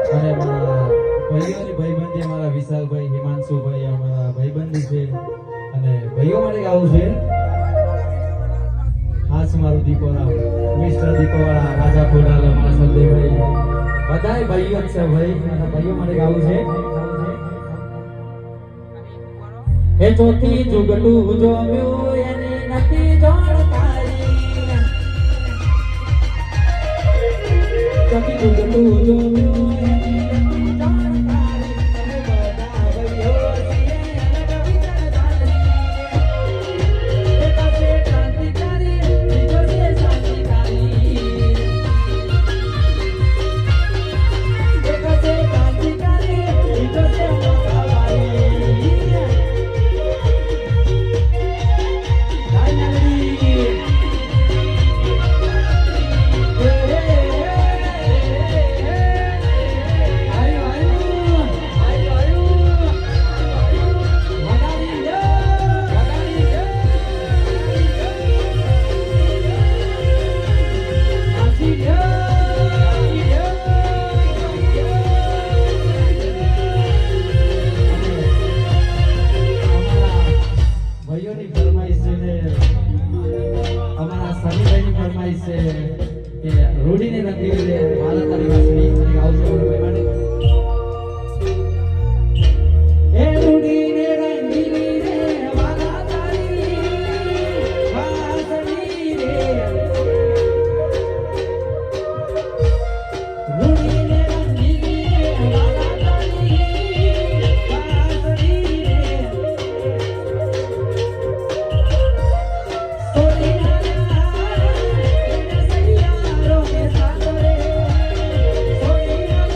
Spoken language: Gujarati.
અને મારા ભાઈઓની ભાઈબંધી મારા વિશાલભાઈ હિમાંશુભાઈ અમારા ભાઈબંધી છે અને ભાઈઓ માટે ગાવું છે ખાસ મારું દીપોરા મિસ્ટર દીપોવાળા રાજા ફોડાલો મારા સંદેભાઈ બધાય ભાઈઓ છે ભાઈ અને ભાઈઓ માટે ગાવું છે એ ચોથી જુગડું જોમ્યું એની નથી જાણકારી ચોથી જુગડું